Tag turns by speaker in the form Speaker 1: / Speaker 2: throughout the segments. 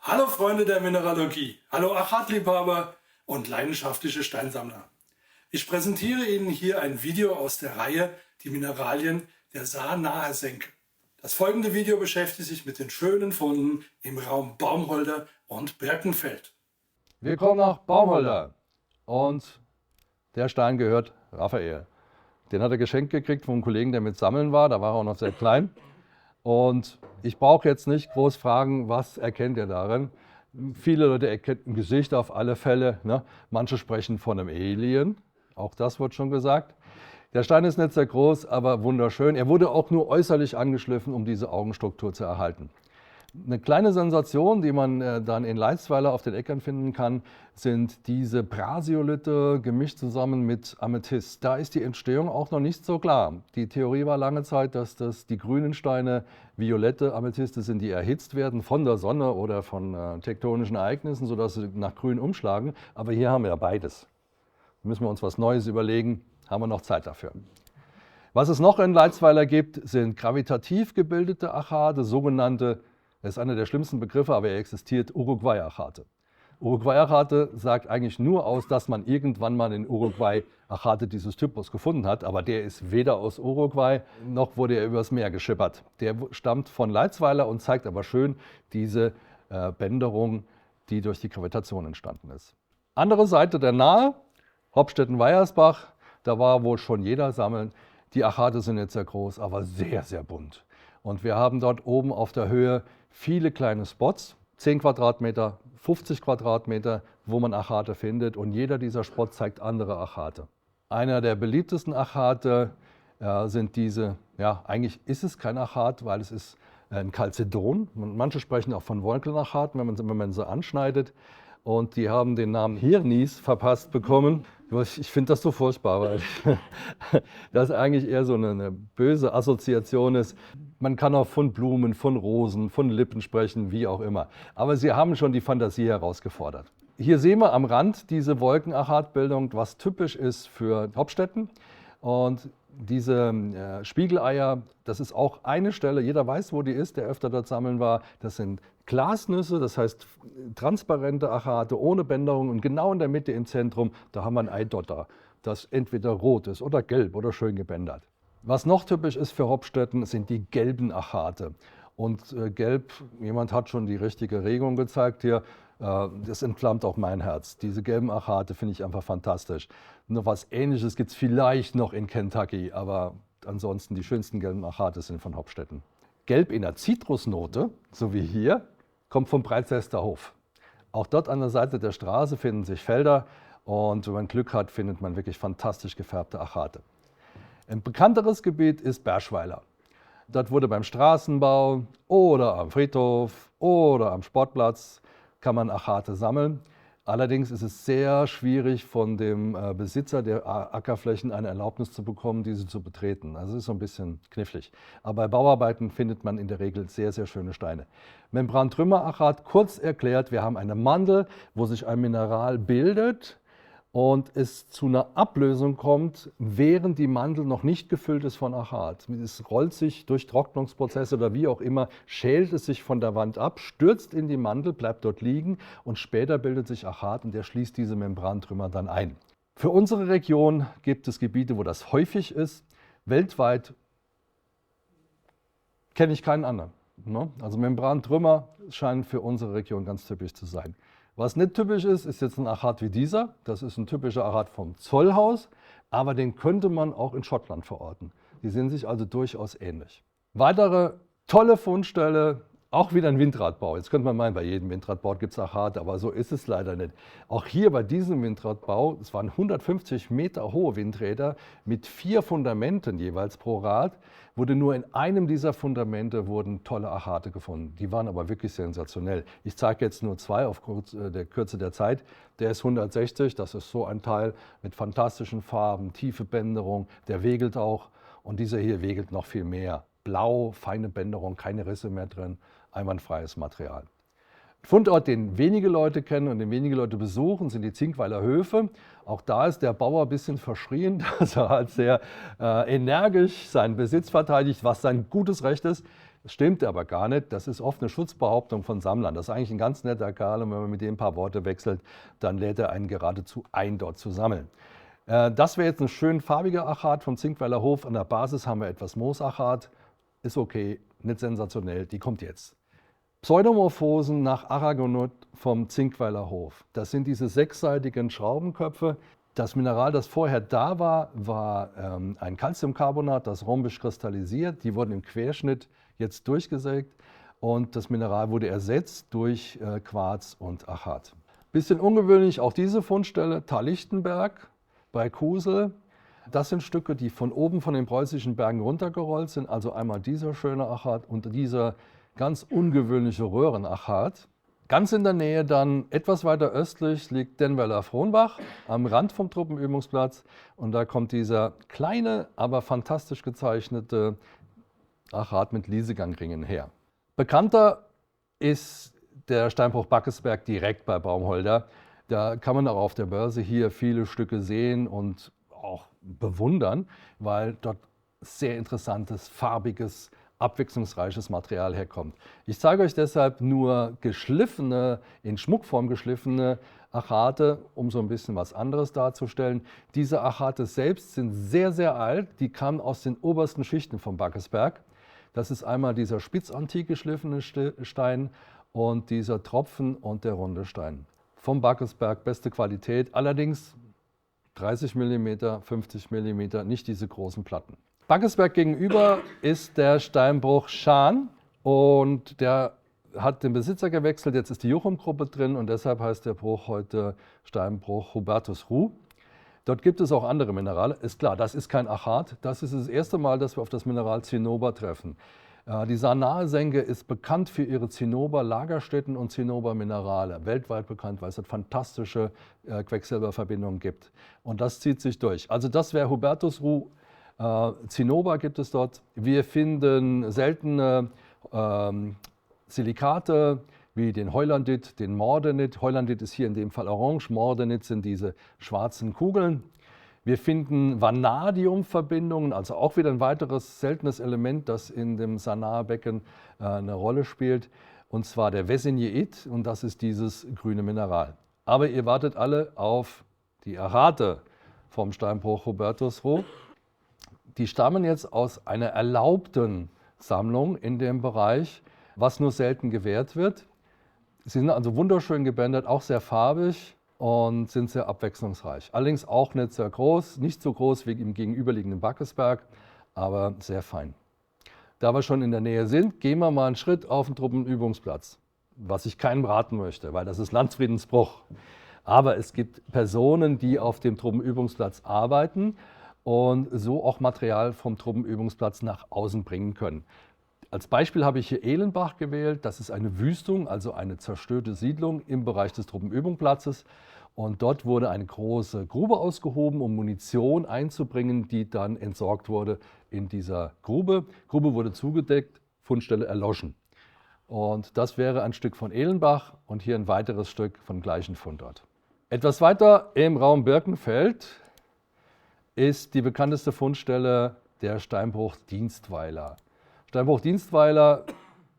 Speaker 1: Hallo Freunde der Mineralogie, hallo Achatliebhaber und leidenschaftliche Steinsammler. Ich präsentiere Ihnen hier ein Video aus der Reihe Die Mineralien der Saar-Naher Senke. Das folgende Video beschäftigt sich mit den schönen Funden im Raum Baumholder und Birkenfeld.
Speaker 2: Wir kommen nach Baumholder und der Stein gehört Raphael. Den hat er geschenkt gekriegt vom Kollegen, der mit Sammeln war, da war er auch noch sehr klein. Und ich brauche jetzt nicht groß fragen, was erkennt ihr darin. Viele Leute erkennen ein Gesicht auf alle Fälle. Ne? Manche sprechen von einem Alien, auch das wird schon gesagt. Der Stein ist nicht sehr groß, aber wunderschön. Er wurde auch nur äußerlich angeschliffen, um diese Augenstruktur zu erhalten. Eine kleine Sensation, die man dann in Leitzweiler auf den Äckern finden kann, sind diese Prasiolithe gemischt zusammen mit Amethyst. Da ist die Entstehung auch noch nicht so klar. Die Theorie war lange Zeit, dass das die grünen Steine violette Amethyste sind, die erhitzt werden von der Sonne oder von tektonischen Ereignissen, sodass sie nach grün umschlagen. Aber hier haben wir ja beides. Da müssen wir uns was Neues überlegen, haben wir noch Zeit dafür. Was es noch in Leitzweiler gibt, sind gravitativ gebildete Achate, sogenannte, das ist einer der schlimmsten Begriffe, aber er existiert, Uruguay-Achate. Uruguay-Achate sagt eigentlich nur aus, dass man irgendwann mal in Uruguay Achate dieses Typus gefunden hat, aber der ist weder aus Uruguay, noch wurde er übers Meer geschippert. Der stammt von Leitzweiler und zeigt aber schön diese Bänderung, die durch die Gravitation entstanden ist. Andere Seite der Nahe, Hopstetten-Weiersbach, da war wohl schon jeder sammeln. Die Achate sind nicht sehr groß, aber sehr, sehr bunt. Und wir haben dort oben auf der Höhe viele kleine Spots, 10 Quadratmeter, 50 Quadratmeter, wo man Achate findet. Und jeder dieser Spots zeigt andere Achate. Einer der beliebtesten Achate sind diese, ja, eigentlich ist es kein Achat, weil es ist ein Chalcedon. Manche sprechen auch von Wolkenachat, wenn man sie anschneidet. Und die haben den Namen Hirnis verpasst bekommen. Ich finde das so furchtbar, weil das eigentlich eher so eine böse Assoziation ist. Man kann auch von Blumen, von Rosen, von Lippen sprechen, wie auch immer. Aber sie haben schon die Fantasie herausgefordert. Hier sehen wir am Rand diese Wolkenachatbildung, was typisch ist für Hopstetten. Und diese Spiegeleier, das ist auch eine Stelle, jeder weiß, wo die ist, der öfter dort sammeln war. Das sind Glasnüsse, das heißt transparente Achate ohne Bänderung und genau in der Mitte im Zentrum, da haben wir ein Eidotter, das entweder rot ist oder gelb oder schön gebändert. Was noch typisch ist für Hopstetten, sind die gelben Achate. Und gelb, jemand hat schon die richtige Regung gezeigt hier, das entflammt auch mein Herz. Diese gelben Achate finde ich einfach fantastisch. Nur was Ähnliches gibt es vielleicht noch in Kentucky, aber ansonsten die schönsten gelben Achate sind von Hopstetten. Gelb in der Zitrusnote, so wie hier, kommt vom Breitzelster Hof. Auch dort an der Seite der Straße finden sich Felder und wenn man Glück hat, findet man wirklich fantastisch gefärbte Achate. Ein bekannteres Gebiet ist Berschweiler. Dort wurde beim Straßenbau oder am Friedhof oder am Sportplatz kann man Achate sammeln. Allerdings ist es sehr schwierig, von dem Besitzer der Ackerflächen eine Erlaubnis zu bekommen, diese zu betreten. Also es ist so ein bisschen knifflig. Aber bei Bauarbeiten findet man in der Regel sehr, sehr schöne Steine. Membrantrümmerachat, kurz erklärt, wir haben eine Mandel, wo sich ein Mineral bildet und es zu einer Ablösung kommt, während die Mandel noch nicht gefüllt ist von Achat. Es rollt sich durch Trocknungsprozesse oder wie auch immer, schält es sich von der Wand ab, stürzt in die Mandel, bleibt dort liegen und später bildet sich Achat und der schließt diese Membrantrümmer dann ein. Für unsere Region gibt es Gebiete, wo das häufig ist. Weltweit kenne ich keinen anderen. Also Membrantrümmer scheinen für unsere Region ganz typisch zu sein. Was nicht typisch ist, ist jetzt ein Achat wie dieser. Das ist ein typischer Achat vom Zollhaus, aber den könnte man auch in Schottland verorten. Die sind sich also durchaus ähnlich. Weitere tolle Fundstelle, auch wieder ein Windradbau. Jetzt könnte man meinen, bei jedem Windradbau gibt es Achat, aber so ist es leider nicht. Auch hier bei diesem Windradbau, es waren 150 Meter hohe Windräder mit 4 Fundamenten jeweils pro Rad, wurde nur in einem dieser Fundamente wurden tolle Achate gefunden. Die waren aber wirklich sensationell. Ich zeige jetzt nur 2 aufgrund der Kürze der Zeit. Der ist 160, das ist so ein Teil mit fantastischen Farben, tiefe Bänderung, der wegelt auch und dieser hier wegelt noch viel mehr. Blau, feine Bänderung, keine Risse mehr drin, einwandfreies Material. Fundort, den wenige Leute kennen und den wenige Leute besuchen, sind die Zinkweiler Höfe. Auch da ist der Bauer ein bisschen verschrien, dass er halt sehr energisch seinen Besitz verteidigt, was sein gutes Recht ist. Das stimmt aber gar nicht. Das ist oft eine Schutzbehauptung von Sammlern. Das ist eigentlich ein ganz netter Kerl und wenn man mit dem ein paar Worte wechselt, dann lädt er einen geradezu ein, dort zu sammeln. Das wäre jetzt ein schön farbiger Achat vom Zinkweiler Hof. An der Basis haben wir etwas Moosachat. Ist okay, nicht sensationell, die kommt jetzt. Pseudomorphosen nach Aragonit vom Zinkweiler Hof. Das sind diese sechsseitigen Schraubenköpfe. Das Mineral, das vorher da war, war ein Calciumcarbonat, das rhombisch kristallisiert. Die wurden im Querschnitt jetzt durchgesägt und das Mineral wurde ersetzt durch Quarz und Achat. Bisschen ungewöhnlich auch diese Fundstelle, Thal-Lichtenberg bei Kusel. Das sind Stücke, die von oben von den preußischen Bergen runtergerollt sind. Also einmal dieser schöne Achat und dieser ganz ungewöhnliche Röhrenachat. Ganz in der Nähe dann, etwas weiter östlich, liegt Denweiler Frohnbach am Rand vom Truppenübungsplatz. Und da kommt dieser kleine, aber fantastisch gezeichnete Achat mit Liesegang-Ringen her. Bekannter ist der Steinbruch Backesberg direkt bei Baumholder. Da kann man auch auf der Börse hier viele Stücke sehen und auch bewundern, weil dort sehr interessantes, farbiges, abwechslungsreiches Material herkommt. Ich zeige euch deshalb nur geschliffene, in Schmuckform geschliffene Achate, um so ein bisschen was anderes darzustellen. Diese Achate selbst sind sehr, sehr alt. Die kamen aus den obersten Schichten vom Backesberg. Das ist einmal dieser spitzantik geschliffene Stein und dieser Tropfen und der runde Stein. Vom Backesberg, beste Qualität, allerdings 30 mm, 50 mm, nicht diese großen Platten. Backesberg gegenüber ist der Steinbruch Schaan und der hat den Besitzer gewechselt. Jetzt ist die Juchum-Gruppe drin und deshalb heißt der Bruch heute Steinbruch Hubertus Ruh. Dort gibt es auch andere Minerale. Ist klar, das ist kein Achat. Das ist das erste Mal, dass wir auf das Mineral Zinnober treffen. Die Saar-Nahe-Senke ist bekannt für ihre Zinnober-Lagerstätten und Zinnober-Minerale. Weltweit bekannt, weil es dort fantastische Quecksilberverbindungen gibt. Und das zieht sich durch. Also das wäre Hubertus Ruh. Zinnober gibt es dort. Wir finden seltene Silikate wie den Heulandit, den Mordenit. Heulandit ist hier in dem Fall orange, Mordenit sind diese schwarzen Kugeln. Wir finden Vanadiumverbindungen, also auch wieder ein weiteres seltenes Element, das in dem Saar-Nahe-Becken eine Rolle spielt. Und zwar der Wesenieit und das ist dieses grüne Mineral. Aber ihr wartet alle auf die Achate vom Steinbruch Hubertus Ruh. Die stammen jetzt aus einer erlaubten Sammlung in dem Bereich, was nur selten gewährt wird. Sie sind also wunderschön gebändert, auch sehr farbig und sind sehr abwechslungsreich. Allerdings auch nicht sehr groß, nicht so groß wie im gegenüberliegenden Backesberg, aber sehr fein. Da wir schon in der Nähe sind, gehen wir mal einen Schritt auf den Truppenübungsplatz, was ich keinem raten möchte, weil das ist Landfriedensbruch. Aber es gibt Personen, die auf dem Truppenübungsplatz arbeiten und so auch Material vom Truppenübungsplatz nach außen bringen können. Als Beispiel habe ich hier Ehlenbach gewählt. Das ist eine Wüstung, also eine zerstörte Siedlung im Bereich des Truppenübungsplatzes. Und dort wurde eine große Grube ausgehoben, um Munition einzubringen, die dann entsorgt wurde in dieser Grube. Grube wurde zugedeckt, Fundstelle erloschen. Und das wäre ein Stück von Ehlenbach und hier ein weiteres Stück vom gleichen Fundort. Etwas weiter im Raum Birkenfeld ist die bekannteste Fundstelle der Steinbruch Dienstweiler. Steinbruch Dienstweiler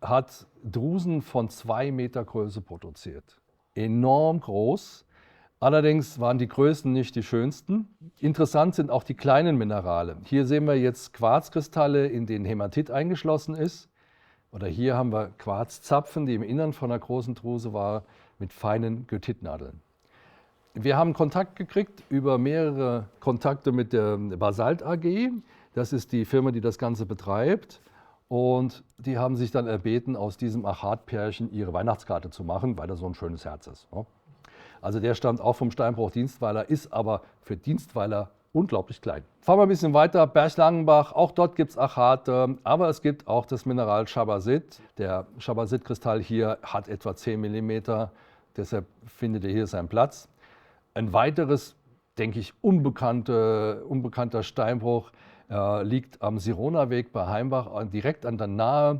Speaker 2: hat Drusen von 2 Meter Größe produziert. Enorm groß. Allerdings waren die Größen nicht die schönsten. Interessant sind auch die kleinen Minerale. Hier sehen wir jetzt Quarzkristalle, in denen Hämatit eingeschlossen ist. Oder hier haben wir Quarzzapfen, die im Innern von einer großen Druse waren, mit feinen Goethitnadeln. Wir haben Kontakt gekriegt über mehrere Kontakte mit der Basalt AG. Das ist die Firma, die das Ganze betreibt. Und die haben sich dann erbeten, aus diesem Achatpärchen ihre Weihnachtskarte zu machen, weil das so ein schönes Herz ist. Also der stammt auch vom Steinbruch Dienstweiler, ist aber für Dienstweiler unglaublich klein. Fahren wir ein bisschen weiter, Berchlangenbach, auch dort gibt es Achate, aber es gibt auch das Mineral Schabasit. Der Schabasit-Kristall hier hat etwa 10 mm, deshalb findet er hier seinen Platz. Ein weiteres, denke ich, unbekannter Steinbruch liegt am Sironaweg bei Heimbach, direkt an der Nahe.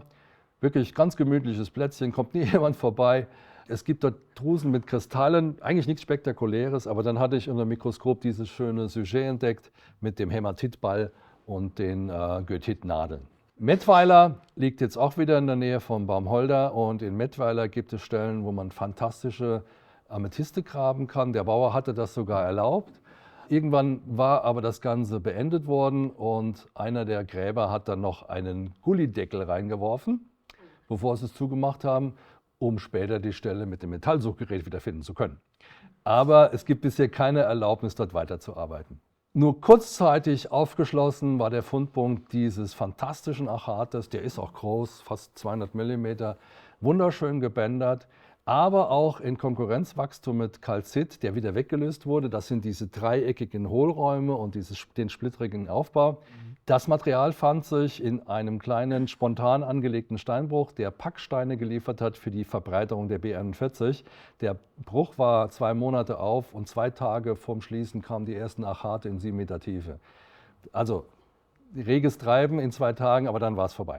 Speaker 2: Wirklich ganz gemütliches Plätzchen, kommt nie jemand vorbei. Es gibt dort Drusen mit Kristallen, eigentlich nichts Spektakuläres, aber dann hatte ich unter dem Mikroskop dieses schöne Sujet entdeckt mit dem Hämatitball und den Goethitnadeln. Mettweiler liegt jetzt auch wieder in der Nähe von Baumholder und in Mettweiler gibt es Stellen, wo man fantastische Amethyste graben kann. Der Bauer hatte das sogar erlaubt. Irgendwann war aber das Ganze beendet worden und einer der Gräber hat dann noch einen Gullideckel reingeworfen, bevor sie es zugemacht haben, um später die Stelle mit dem Metallsuchgerät wiederfinden zu können. Aber es gibt bisher keine Erlaubnis, dort weiterzuarbeiten. Nur kurzzeitig aufgeschlossen war der Fundpunkt dieses fantastischen Achates, der ist auch groß, fast 200 mm, wunderschön gebändert, aber auch in Konkurrenzwachstum mit Calcit, der wieder weggelöst wurde. Das sind diese dreieckigen Hohlräume und den splittrigen Aufbau. Das Material fand sich in einem kleinen, spontan angelegten Steinbruch, der Packsteine geliefert hat für die Verbreiterung der B41. Der Bruch war 2 Monate auf und 2 Tage vorm Schließen kamen die ersten Achate in 7 Meter Tiefe. Also reges Treiben in 2 Tagen, aber dann war es vorbei.